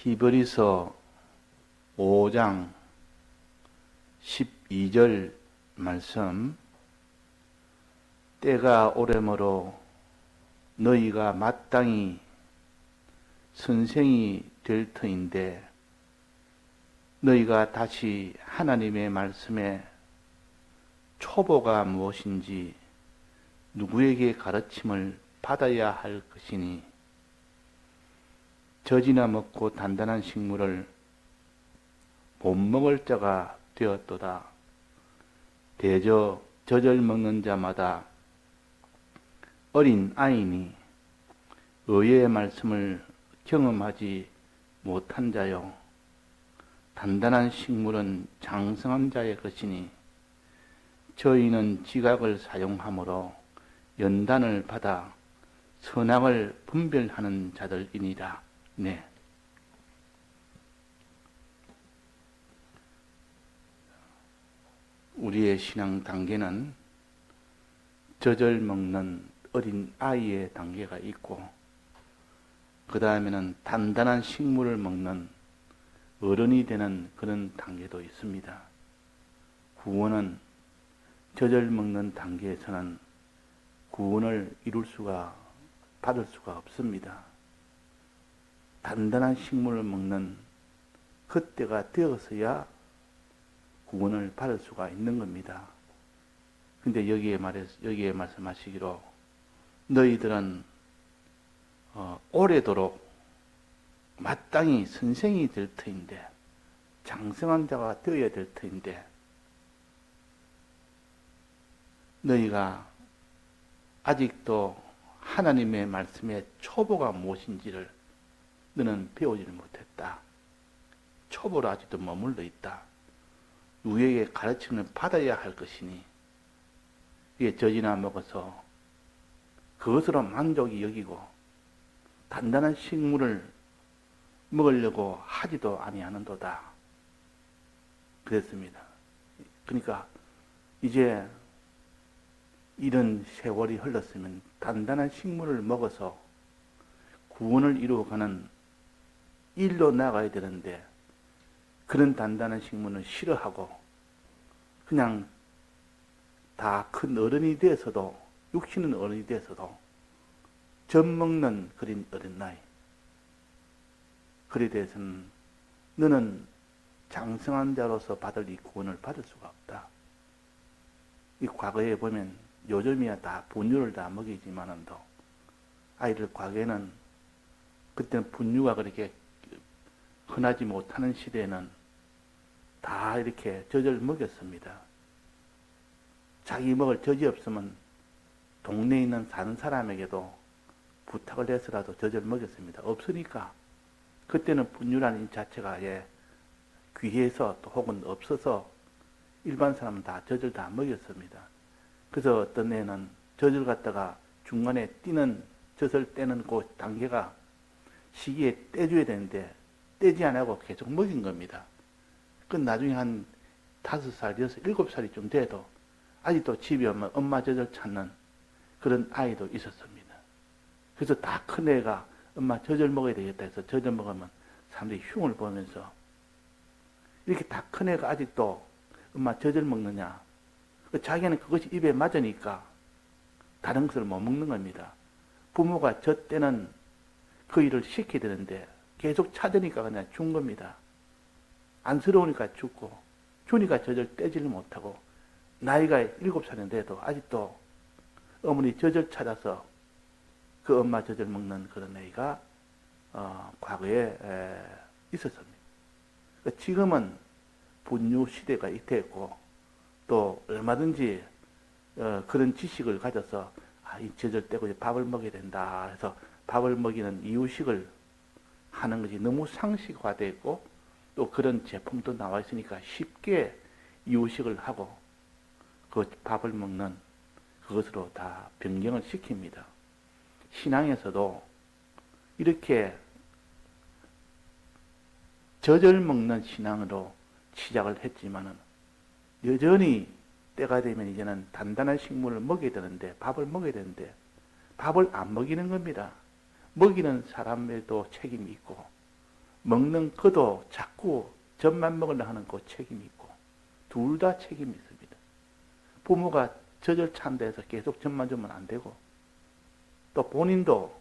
히브리서 5장 12절 말씀. 때가 오래므로 너희가 마땅히 선생이 될 터인데 너희가 다시 하나님의 말씀에 초보가 무엇인지 누구에게 가르침을 받아야 할 것이니 젖이나 먹고 단단한 식물을 못 먹을 자가 되었도다. 대저 젖을 먹는 자마다 어린 아이니 의의 말씀을 경험하지 못한 자요. 단단한 식물은 장성한 자의 것이니 저희는 지각을 사용함으로 연단을 받아 선악을 분별하는 자들이니라. 네. 우리의 신앙 단계는 젖을 먹는 어린 아이의 단계가 있고, 그 다음에는 단단한 식물을 먹는 어른이 되는 그런 단계도 있습니다. 구원은 젖을 먹는 단계에서는 구원을 받을 수가 없습니다. 단단한 식물을 먹는 그때가 되어서야 구원을 받을 수가 있는 겁니다. 근데 여기에 말씀하시기로 너희들은 오래도록 마땅히 선생이 될 터인데, 장성한 자가 되어야 될 터인데, 너희가 아직도 하나님의 말씀의 초보가 무엇인지를 너는 배우지를 못했다. 초보로 아직도 머물러 있다. 누구에게 가르침을 받아야 할 것이니 이게 젖이나 먹어서 그것으로 만족이 여기고 단단한 식물을 먹으려고 하지도 아니하는도다. 그랬습니다. 그러니까 이제 이런 세월이 흘렀으면 단단한 식물을 먹어서 구원을 이루어가는 일로 나가야 되는데, 그런 단단한 식물은 싫어하고 그냥 다 큰 어른이 돼서도, 육신은 어른이 돼서도 젖 먹는 그런 어린 나이, 그에 대해서는 너는 장성한 자로서 받을 이 구원을 받을 수가 없다. 이 과거에 보면 요즘이야 다 분유를 다 먹이지만은도 아이들 과거에는, 그때는 분유가 그렇게 흔하지 못하는 시대에는 다 이렇게 젖을 먹였습니다. 자기 먹을 젖이 없으면 동네에 있는 사는 사람에게도 부탁을 해서라도 젖을 먹였습니다. 없으니까 그때는 분유라는 이 자체가 귀해서 또 혹은 없어서 일반 사람은 다 젖을 다 먹였습니다. 그래서 어떤 애는 젖을 갖다가 중간에 젖을 떼는 그 단계가 시기에 떼줘야 되는데 떼지 안 하고 계속 먹인 겁니다. 그 나중에 한 5살, 6, 7살이 좀 돼도 아직도 집에 오면 엄마 젖을 찾는 그런 아이도 있었습니다. 그래서 다 큰 애가 엄마 젖을 먹어야 되겠다 해서 젖을 먹으면 사람들이 흉을 보면서, 이렇게 다 큰 애가 아직도 엄마 젖을 먹느냐, 자기는 그것이 입에 맞으니까 다른 것을 못 먹는 겁니다. 부모가 젖 때는 그 일을 시켜야 되는데 계속 찾으니까 그냥 준 겁니다. 안쓰러우니까 죽고, 주니까 젖을 떼지를 못하고, 나이가 7살인데도 아직도 어머니 젖을 찾아서 그 엄마 젖을 먹는 그런 애가 과거에 있었습니다. 지금은 분유 시대가 됐고, 또 얼마든지 그런 지식을 가져서 이 젖을 떼고 밥을 먹여야 된다 해서 밥을 먹이는 이유식을 하는 것이 너무 상식화되어 있고, 또 그런 제품도 나와 있으니까 쉽게 이유식을 하고 그 밥을 먹는 그것으로 다 변경을 시킵니다. 신앙에서도 이렇게 젖을 먹는 신앙으로 시작을 했지만은 여전히 때가 되면 이제는 단단한 식물을 먹여야 되는데, 밥을 먹여야 되는데 밥을 안 먹이는 겁니다. 먹이는 사람에도 책임이 있고 먹는 그도 자꾸 젖만 먹으려 하는 그 책임이 있고, 둘 다 책임이 있습니다. 부모가 젖을 찬 데서 계속 젖만 주면 안 되고, 또 본인도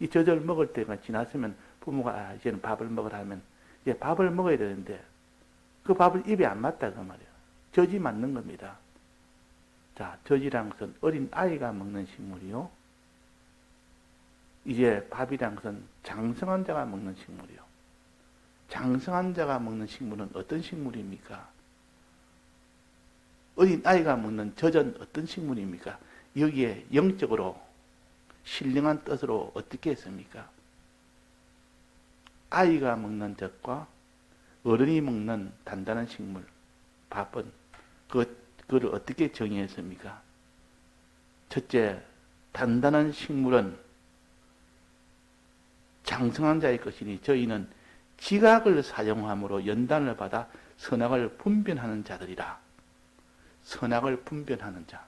이 젖을 먹을 때가 지났으면 부모가 이제는 밥을 먹으라 하면 이제 밥을 먹어야 되는데 그 밥을 입에 안 맞다 그 말이에요. 젖이 맞는 겁니다. 자, 젖이란 것은 어린 아이가 먹는 식물이요. 이제 밥이란 것은 장성한 자가 먹는 식물이요. 장성한 자가 먹는 식물은 어떤 식물입니까? 어린 아이가 먹는 젖은 어떤 식물입니까? 여기에 영적으로 신령한 뜻으로 어떻게 했습니까? 아이가 먹는 젖과 어른이 먹는 단단한 식물, 밥은 그걸 어떻게 정의했습니까? 첫째, 단단한 식물은 장성한 자의 것이니 저희는 지각을 사용함으로 연단을 받아 선악을 분별하는 자들이라. 선악을 분별하는 자.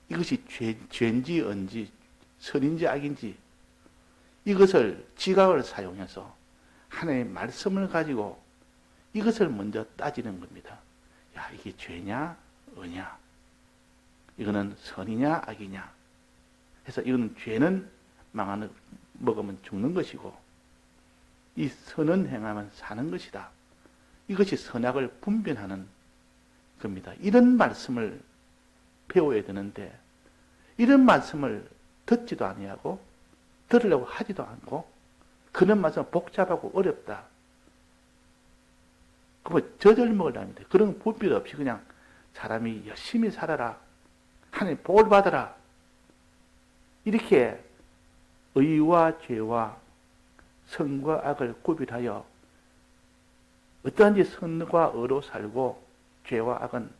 이것이 죄인지 언지, 선인지 악인지 이것을 지각을 사용해서 하나님의 말씀을 가지고 이것을 먼저 따지는 겁니다. 야, 이게 죄냐, 의냐? 이거는 선이냐, 악이냐? 해서 이거는 죄는 먹으면 죽는 것이고, 이 선은 행하면 사는 것이다. 이것이 선악을 분별하는 겁니다. 이런 말씀을 배워야 되는데, 이런 말씀을 듣지도 아니하고, 들으려고 하지도 않고, 그런 말씀은 복잡하고 어렵다. 그뭐 젖을 먹으려면 돼. 그런 분별 없이 그냥 사람이 열심히 살아라. 하나님 복을 받아라. 이렇게 의와 죄와 선과 악을 구별하여 어떠한지 선과 의로 살고 죄와 악은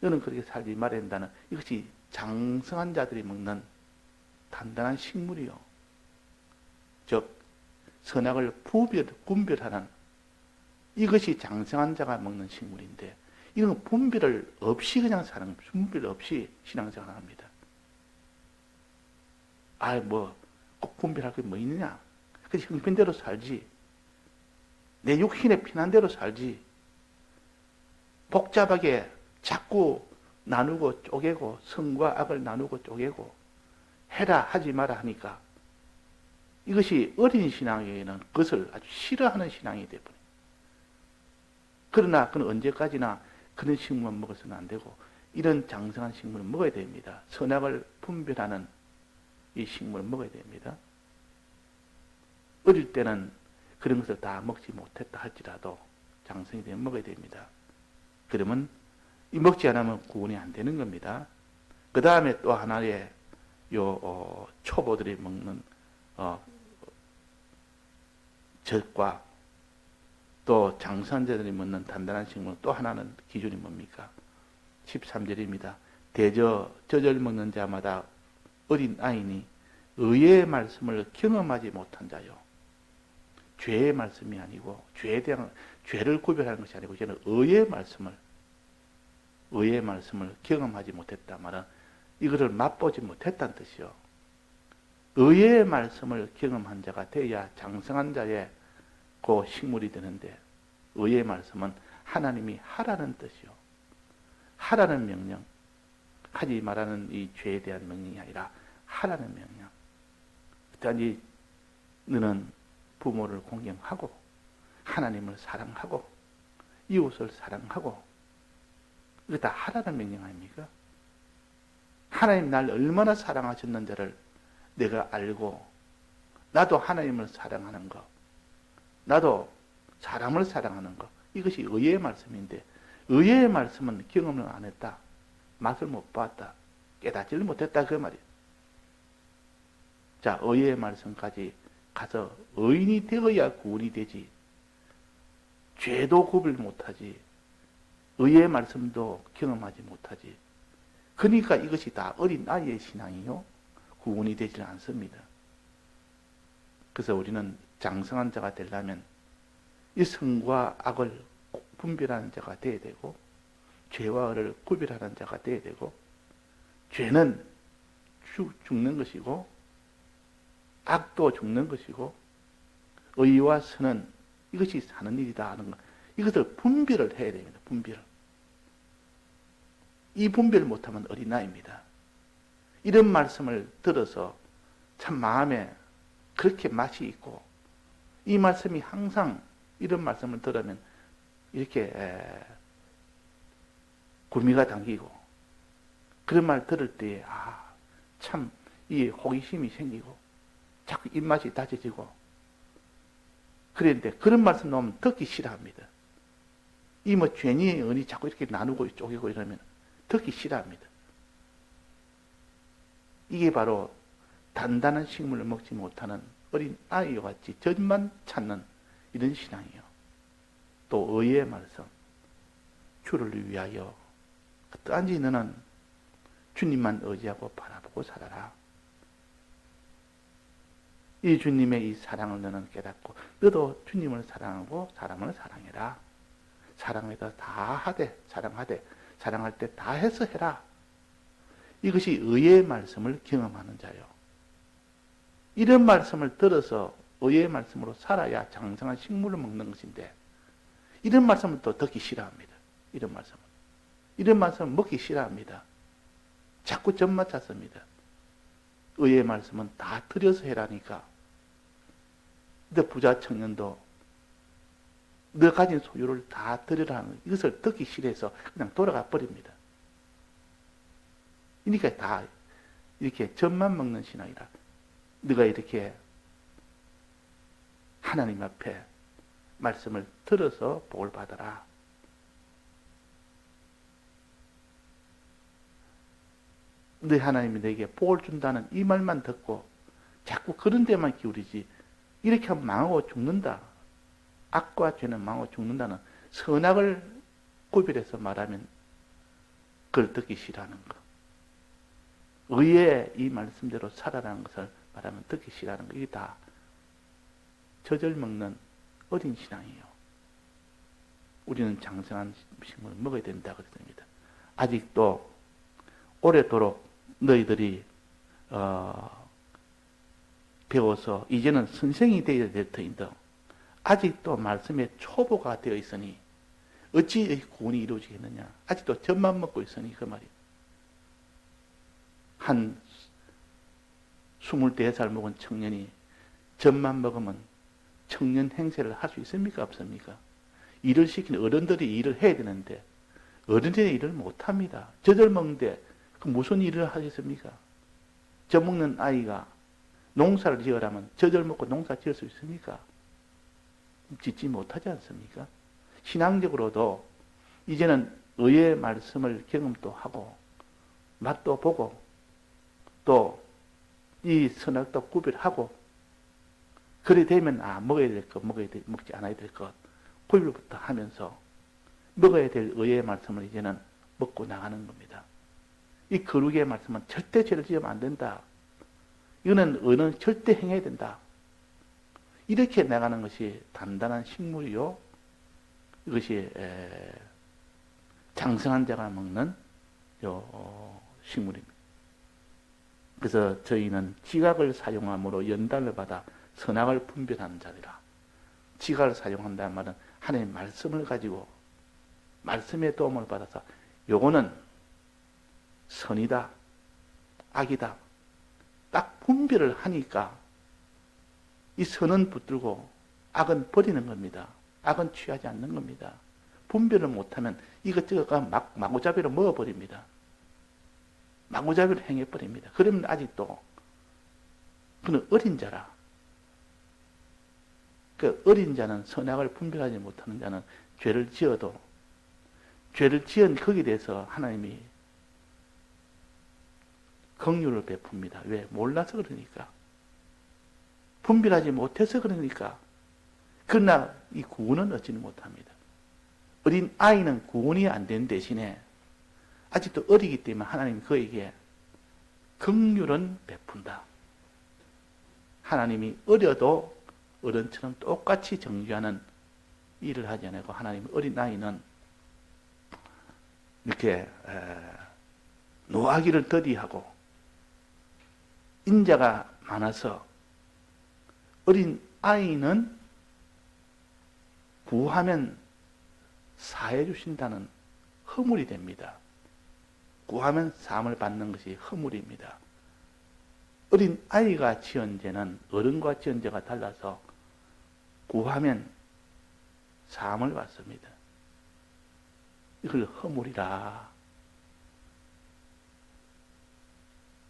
너는 그렇게 살지 말아야 된다는 이것이 장성한 자들이 먹는 단단한 식물이요. 즉 선악을 분별하는 이것이 장성한 자가 먹는 식물인데 이건 분별을 없이 그냥 사는 분별 없이 신앙생활을 합니다. 꼭 분별할 게 뭐 있느냐? 그래서 형편대로 살지. 내 육신에 편한 대로 살지. 복잡하게 자꾸 나누고 쪼개고 선과 악을 나누고 쪼개고 해라 하지 마라 하니까 이것이 어린 신앙에게는 그것을 아주 싫어하는 신앙이 되어버려요. 그러나 그는 언제까지나 그런 식물만 먹어서는 안 되고 이런 장성한 식물을 먹어야 됩니다. 선악을 분별하는 이 식물을 먹어야 됩니다. 어릴 때는 그런 것을 다 먹지 못했다 할지라도 장성이 되면 먹어야 됩니다. 그러면 이 먹지 않으면 구원이 안 되는 겁니다. 그 다음에 또 하나의 초보들이 먹는 젖과 또 장성자들이 먹는 단단한 식물 또 하나는 기준이 뭡니까? 13절입니다. 젖을 먹는 자마다 어린 아이니 의의 말씀을 경험하지 못한 자요. 죄의 말씀이 아니고 죄를 구별하는 것이 아니고 저는 의의 말씀을 경험하지 못했다 말은 이거를 맛보지 못했다는 뜻이요. 의의 말씀을 경험한 자가 되어야 장성한 자의 그 식물이 되는데 의의 말씀은 하나님이 하라는 뜻이요. 하라는 명령. 하지 말라는 이 죄에 대한 명령이 아니라 하라는 명령. 그러니 너는 부모를 공경하고 하나님을 사랑하고 이웃을 사랑하고 이거 다 하라는 명령 아닙니까? 하나님 날 얼마나 사랑하셨는지를 내가 알고 나도 하나님을 사랑하는 것 나도 사람을 사랑하는 것 이것이 의의 말씀인데 의의 말씀은 경험을 안 했다. 맛을 못 봤다. 깨닫지를 못했다 그 말이에요. 자, 의의 말씀까지 가서 의인이 되어야 구원이 되지. 죄도 구별 못하지. 의의 말씀도 경험하지 못하지. 그러니까 이것이 다 어린 아이의 신앙이요. 구원이 되지 않습니다. 그래서 우리는 장성한 자가 되려면 이 선과 악을 분별하는 자가 되어야 되고 죄와 의를 구별하는 자가 되어야 되고 죄는 죽는 것이고 악도 죽는 것이고 의와 선은 이것이 사는 일이다 하는 것. 이것을 분별을 해야 됩니다. 분별. 이 분별을 못하면 어린아이입니다. 이런 말씀을 들어서 참 마음에 그렇게 맛이 있고, 이 말씀이 항상 이런 말씀을 들으면 이렇게 구미가 당기고, 그런 말 들을 때에 참 이 호기심이 생기고 자꾸 입맛이 다져지고, 그런데 그런 말씀 나오면 듣기 싫어합니다. 이 뭐 죄니 은이 자꾸 이렇게 나누고 쪼개고 이러면 듣기 싫어합니다. 이게 바로 단단한 식물을 먹지 못하는 어린 아이와 같이 젖만 찾는 이런 신앙이요. 또 의의 말씀, 주를 위하여 어떠한지 너는 주님만 의지하고 바라보고 살아라. 이 주님의 이 사랑을 너는 깨닫고 너도 주님을 사랑하고 사람을 사랑해라. 사랑에다 다 하되 사랑하되 사랑할 때 다 해서 해라. 이것이 의의 말씀을 경험하는 자요. 이런 말씀을 들어서 의의 말씀으로 살아야 장성한 식물을 먹는 것인데, 이런 말씀은 또 듣기 싫어합니다. 이런 말씀은 먹기 싫어합니다. 자꾸 젖만 찾습니다. 의의 말씀은 다 들여서 해라니까. 너 부자 청년도 너 가진 소유를 다 들여라는 이것을 듣기 싫어해서 그냥 돌아가 버립니다. 그러니까 다 이렇게 젖만 먹는 신앙이라. 너가 이렇게 하나님 앞에 말씀을 들어서 복을 받아라. 너 하나님이 너에게 복을 준다는 이 말만 듣고 자꾸 그런 데만 기울이지, 이렇게 하면 망하고 죽는다. 악과 죄는 망하고 죽는다는 선악을 구별해서 말하면 그걸 듣기 싫어하는 거. 의의 이 말씀대로 살아라는 것을 말하면 듣기 싫어하는 거. 이게 다 젖을 먹는 어린 신앙이에요. 우리는 장성한 식물을 먹어야 된다 그랬습니다. 아직도 오래도록 너희들이 배워서 이제는 선생이 되어야 될 터인데 아직도 말씀에 초보가 되어 있으니 어찌 구원이 이루어지겠느냐. 아직도 젖만 먹고 있으니 그 말이에요. 한 24살 먹은 청년이 젖만 먹으면 청년 행세를 할 수 있습니까? 없습니까? 일을 시키는 어른들이 일을 해야 되는데 어른들이 일을 못합니다. 젖을 먹는데 그 무슨 일을 하겠습니까? 젖 먹는 아이가 농사를 지으라면 젖을 먹고 농사 지을 수 있습니까? 짓지 못하지 않습니까? 신앙적으로도 이제는 의의 말씀을 경험도 하고 맛도 보고 또 이 선악도 구별하고, 그래 되면 먹어야 될 것, 먹지 않아야 될 것 구별부터 하면서 먹어야 될 의의 말씀을 이제는 먹고 나가는 겁니다. 이 거룩의 말씀은 절대 죄를 지으면 안 된다. 이거는 의는 절대 행해야 된다. 이렇게 나가는 것이 단단한 식물이요. 이것이 장성한 자가 먹는 식물입니다. 그래서 저희는 지각을 사용함으로 연단을 받아 선악을 분별하는 자리라. 지각을 사용한다는 말은 하나님의 말씀을 가지고 말씀의 도움을 받아서 요거는 선이다, 악이다 딱 분별을 하니까 이 선은 붙들고 악은 버리는 겁니다. 악은 취하지 않는 겁니다. 분별을 못하면 이것저것가 마구잡이로 먹어버립니다. 마구잡이로 행해버립니다. 그러면 아직도 그는 어린 자라. 그 어린 자는 선악을 분별하지 못하는 자는 죄를 지어도 죄를 지은 거기에 대해서 하나님이 긍휼을 베풉니다. 왜? 몰라서 그러니까. 분별하지 못해서 그러니까. 그러나 이 구원은 얻지는 못합니다. 어린 아이는 구원이 안 되는 대신에 아직도 어리기 때문에 하나님이 그에게 긍휼은 베푼다. 하나님이 어려도 어른처럼 똑같이 정죄하는 일을 하지 않고 하나님 어린 아이는 이렇게 노하기를 더디하고 인자가 많아서 어린 아이는 구하면 사해 주신다는 허물이 됩니다. 구하면 사함을 받는 것이 허물입니다. 어린 아이가 지은 죄는 어른과 지은 죄가 달라서 구하면 사함을 받습니다. 이걸 허물이라.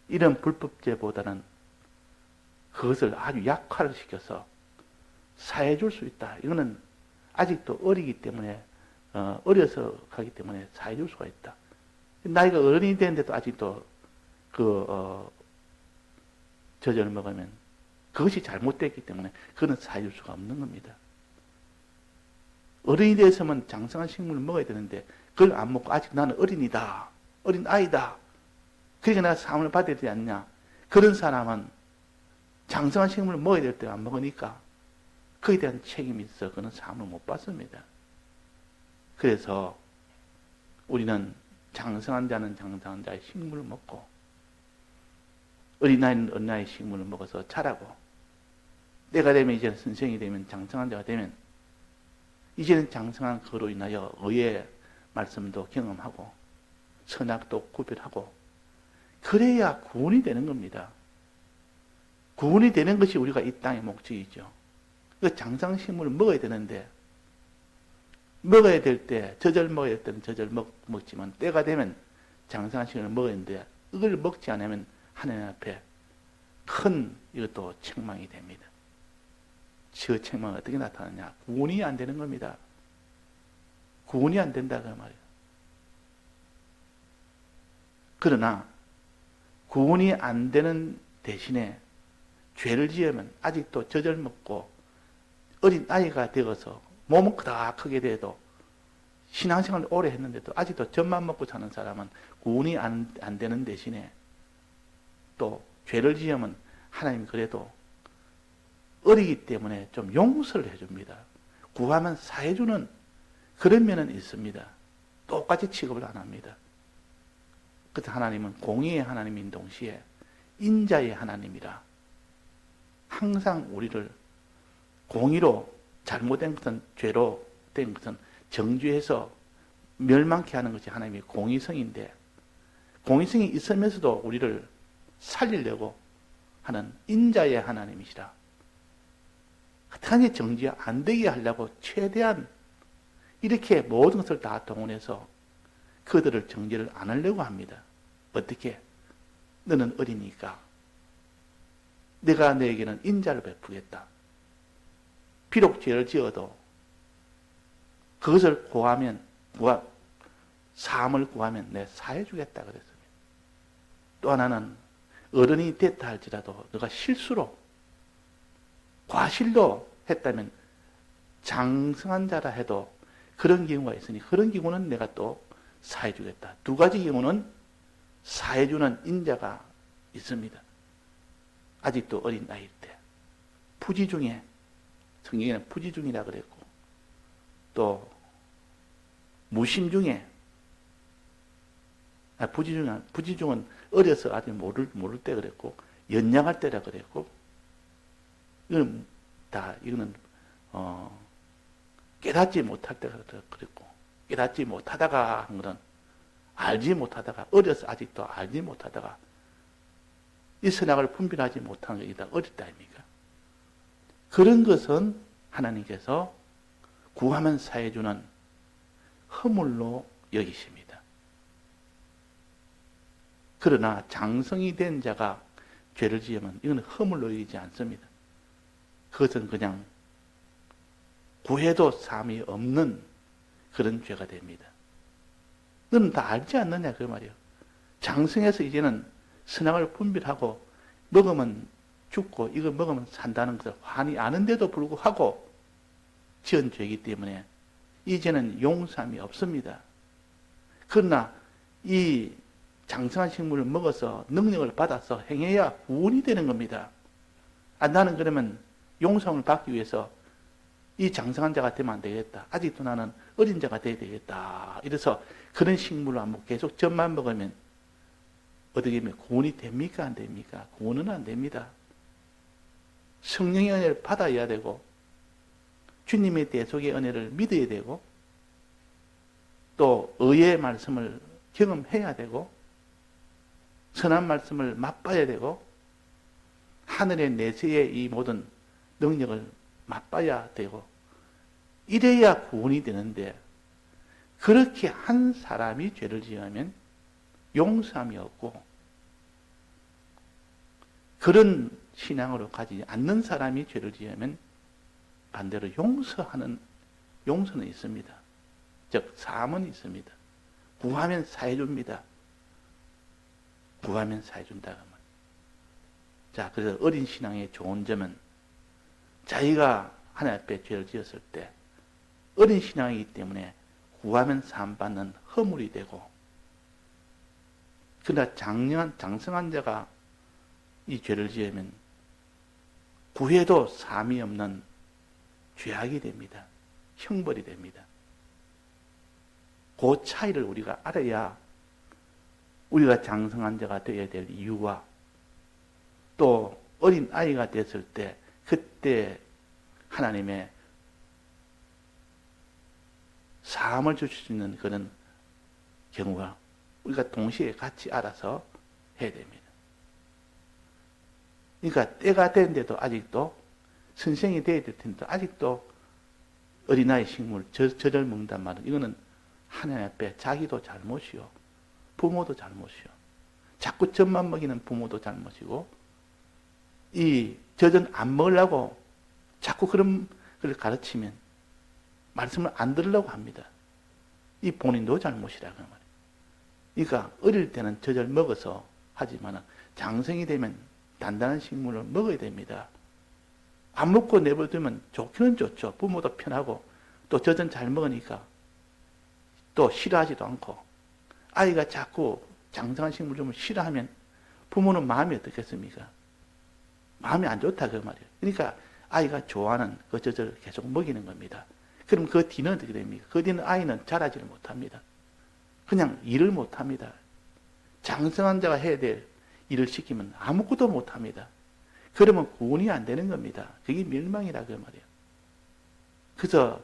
이런 불법죄보다는 그것을 아주 약화시켜서 사해 줄 수 있다. 이거는 아직도 어리기 때문에 어려서 가기 때문에 사해 줄 수가 있다. 나이가 어른이 되는데도 아직도 저절을 먹으면 그것이 잘못됐기 때문에 그는 사해 줄 수가 없는 겁니다. 어른이 되어서면 장성한 식물을 먹어야 되는데 그걸 안 먹고 아직 나는 어린이다. 어린 아이다. 그러니까 내가 사함을 받아야 되지 않냐. 그런 사람은 장성한 식물을 먹어야 될 때 안 먹으니까 그에 대한 책임이 있어 그는 사함을 못 받습니다. 그래서 우리는 장성한 자는 장성한 자의 식물을 먹고 어린아이는 어린아이의 식물을 먹어서 자라고 때가 되면 이제는 선생이 되면 장성한 자가 되면 이제는 장성한 그로 인하여 의의 말씀도 경험하고 선악도 구별하고 그래야 구원이 되는 겁니다. 구원이 되는 것이 우리가 이 땅의 목적이죠. 그 장성식물을 먹어야 되는데 먹어야 될 때 저절 먹어야 될 때는 저절 먹지만 때가 되면 장성한 식물을 먹어야 되는데 이걸 먹지 않으면 하나님 앞에 큰 이것도 책망이 됩니다. 그 책망은 어떻게 나타나냐? 구원이 안 되는 겁니다. 구원이 안 된다 그 말이에요. 그러나 구원이 안 되는 대신에 죄를 지으면 아직도 젖을 먹고 어린 아이가 되어서 몸은 크다 크게 돼도 신앙생활을 오래 했는데도 아직도 젖만 먹고 사는 사람은 구원이 안 되는 대신에 또 죄를 지으면 하나님 그래도 어리기 때문에 좀 용서를 해줍니다. 구하면 사해주는 그런 면은 있습니다. 똑같이 취급을 안 합니다. 그래서 하나님은 공의의 하나님인 동시에 인자의 하나님이라 항상 우리를 공의로 잘못된 것은 죄로 된 것은 정죄해서 멸망케 하는 것이 하나님의 공의성인데 공의성이 있으면서도 우리를 살리려고 하는 인자의 하나님이시라. 하나님의 정죄 안 되게 하려고 최대한 이렇게 모든 것을 다 동원해서 그들을 정죄를 안 하려고 합니다. 어떻게? 너는 어리니까 내가 너에게는 인자를 베푸겠다. 비록 죄를 지어도 그것을 사함을 구하면 내 사해 주겠다 그랬습니다. 또 하나는 어른이 됐다 할지라도 너가 실수로 과실로 했다면 장성한 자라 해도 그런 경우가 있으니 그런 경우는 내가 또 사해 주겠다. 두 가지 경우는 사해 주는 인자가 있습니다. 아직도 어린 나이일 때 부지 중에 성경에는 부지 중이라 그랬고 또 무심 중에 부지 중은 어려서 아직 모를 때 그랬고 연약할 때라 그랬고 이거는 깨닫지 못할 때가 그랬고 깨닫지 못하다가 한 거는 알지 못하다가 어려서 아직도 알지 못하다가 이 선악을 분별하지 못하는 것이다. 어릴 때 아닙니까? 그런 것은 하나님께서 구하면 사해주는 허물로 여기십니다. 그러나 장성이 된 자가 죄를 지으면 이건 허물로 여기지 않습니다. 그것은 그냥 구해도 사함이 없는 그런 죄가 됩니다. 너는 다 알지 않느냐 그 말이에요. 장성해서 이제는 선악을 분별하고 먹으면 죽고 이거 먹으면 산다는 것을 환히 아는데도 불구하고 지은 죄이기 때문에 이제는 용서함이 없습니다. 그러나 이 장성한 식물을 먹어서 능력을 받아서 행해야 구원이 되는 겁니다. 나는 그러면 용서함을 받기 위해서 이 장성한 자가 되면 안 되겠다. 아직도 나는 어린 자가 돼야 되겠다. 이래서 그런 식물을 안 먹고 계속 젖만 먹으면 어떻게 하면 구원이 됩니까? 안 됩니까? 구원은 안 됩니다. 성령의 은혜를 받아야 되고 주님의 대속의 은혜를 믿어야 되고 또 의의 말씀을 경험해야 되고 선한 말씀을 맛봐야 되고 하늘의 내세의 이 모든 능력을 맛봐야 되고 이래야 구원이 되는데 그렇게 한 사람이 죄를 지으면 용서함이 없고 그런 신앙으로 가지 않는 사람이 죄를 지으면 반대로 용서는 있습니다. 즉 사함은 있습니다. 구하면 사해줍니다. 구하면 사해준다. 자, 그래서 어린 신앙의 좋은 점은 자기가 하나님 앞에 죄를 지었을 때 어린 신앙이기 때문에 구하면 사함받는 허물이 되고 그러나 장성한 자가 이 죄를 지으면 구해도 사함이 없는 죄악이 됩니다. 형벌이 됩니다. 그 차이를 우리가 알아야 우리가 장성한 자가 되어야 될 이유와 또 어린 아이가 됐을 때 그때 하나님의 사함을 주실 수 있는 그런 경우가 우리가 동시에 같이 알아서 해야 됩니다. 그러니까 때가 됐는데도 아직도 선생이 되어야 될 텐데 아직도 어린아이 식물 저절 먹는단 말은 이거는 하나님 앞에 자기도 잘못이요 부모도 잘못이요 자꾸 젖만 먹이는 부모도 잘못이고 이 젖은 안 먹으려고 자꾸 그런 걸 가르치면 말씀을 안 들으려고 합니다. 이 본인도 잘못이라고 말이에요. 그러니까 어릴 때는 젖을 먹어서 하지만 장성이 되면 단단한 식물을 먹어야 됩니다. 안 먹고 내버려두면 좋기는 좋죠. 부모도 편하고 또 젖은 잘 먹으니까 또 싫어하지도 않고 아이가 자꾸 장성한 식물 좀 싫어하면 부모는 마음이 어떻겠습니까? 마음이 안 좋다 그 말이에요. 그러니까 아이가 좋아하는 그 젖을 계속 먹이는 겁니다. 그럼 그 뒤는 어떻게 됩니까? 그 뒤는 아이는 자라지를 못합니다. 그냥 일을 못합니다. 장성한 자가 해야 될 일을 시키면 아무것도 못합니다. 그러면 구원이 안 되는 겁니다. 그게 멸망이라 그 말이에요. 그래서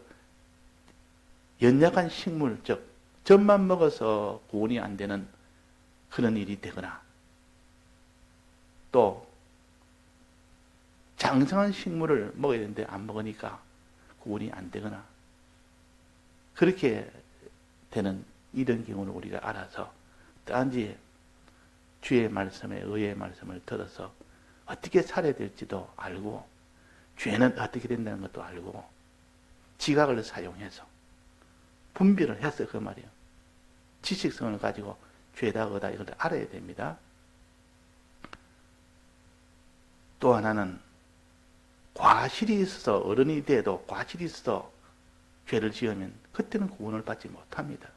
연약한 식물, 즉 젖만 먹어서 구원이 안 되는 그런 일이 되거나 또 장성한 식물을 먹어야 되는데 안 먹으니까 구원이 안 되거나 그렇게 되는 이런 경우를 우리가 알아서 단지 주의 말씀에 의의 말씀을 들어서 어떻게 살아야 될지도 알고 죄는 어떻게 된다는 것도 알고 지각을 사용해서 분별을 해서 그 말이에요. 지식성을 가지고 죄다 의다 이걸 알아야 됩니다. 또 하나는 과실이 있어서 어른이 돼도 과실이 있어서 죄를 지으면 그때는 구원을 받지 못합니다.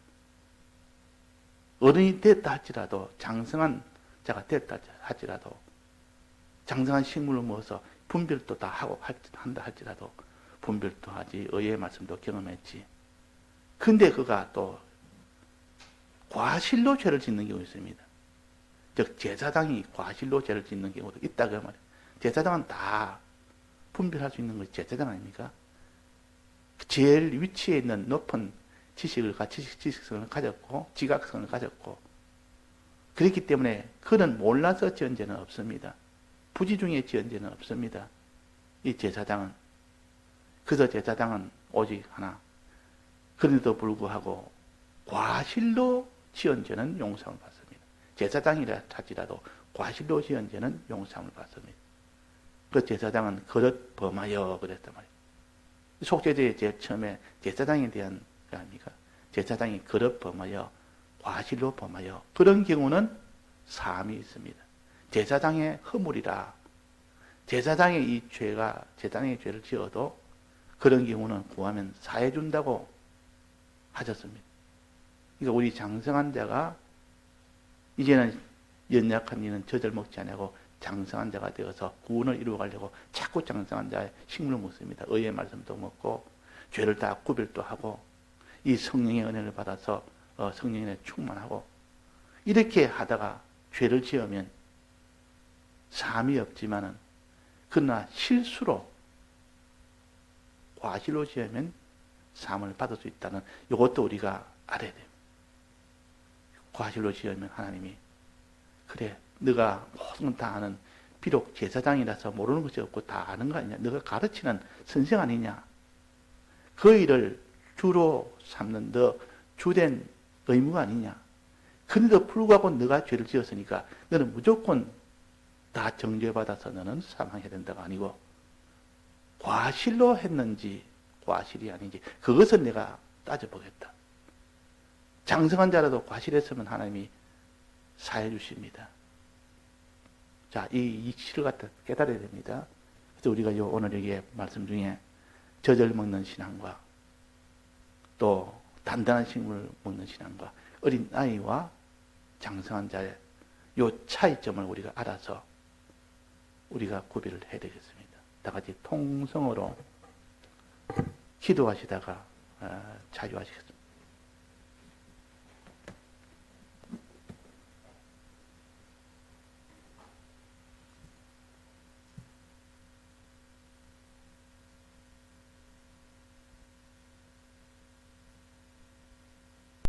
어른이 됐다 할지라도 장성한 자가 됐다 할지라도 장성한 식물을 먹어서 분별도 다 하고 한다 할지라도 분별도 하지 의의 말씀도 경험했지. 근데 그가 또 과실로 죄를 짓는 경우가 있습니다. 즉 제사장이 과실로 죄를 짓는 경우도 있다 그 말이에요. 제사장은 다 분별할 수 있는 것이 제사장 아닙니까? 제일 위치에 있는 높은 지식성을 가졌고 지각성을 가졌고 그렇기 때문에 그는 몰라서 지은 죄는 없습니다. 부지 중에 지은 죄는 없습니다. 이 제사장은. 그래서 제사장은 오직 하나. 그런데도 불구하고 과실로 지은 죄는 용서함을 받습니다. 제사장이라 할지라도 과실로 지은 죄는 용서함을 받습니다. 그 제사장은 그릇 범하여 그랬단 말이에요. 속죄제의 제일 처음에 제사장에 대한 거 아닙니까? 제사장이 그릇 범하여 과실로 범하여 그런 경우는 사함이 있습니다. 제사장의 허물이라 제사장의 이 죄가 제사장의 죄를 지어도 그런 경우는 구하면 사해준다고 하셨습니다. 그러니까 우리 장성한 자가 이제는 연약한 이는 젖을 먹지 않고 장성한 자가 되어서 구원을 이루어가려고 자꾸 장성한 자의 식물을 먹습니다. 의의 말씀도 먹고 죄를 다 구별도 하고 이 성령의 은혜를 받아서 성령의 은혜에 충만하고 이렇게 하다가 죄를 지으면 사함이 없지만은 그러나 실수로 과실로 지으면 사함을 받을 수 있다는 이것도 우리가 알아야 됩니다. 과실로 지으면 하나님이 그래 네가 모든 걸 다 아는 비록 제사장이라서 모르는 것이 없고 다 아는 거 아니냐. 네가 가르치는 선생 아니냐. 그 일을 주로 삼는 너 주된 의무가 아니냐. 그런데도 불구하고 네가 죄를 지었으니까 너는 무조건 다 정죄받아서 너는 사망해야 된다가 아니고 과실로 했는지 과실이 아닌지 그것을 내가 따져보겠다. 장성한 자라도 과실했으면 하나님이 사해 주십니다. 자, 이 이치를 갖다 깨달아야 됩니다. 그래서 우리가 오늘 여기 말씀 중에 젖을 먹는 신앙과 또 단단한 식물을 먹는 신앙과 어린 아이와 장성한 자의 요 차이점을 우리가 알아서 우리가 구별을 해야 되겠습니다. 다 같이 통성으로 기도하시다가 자유하시겠습니다.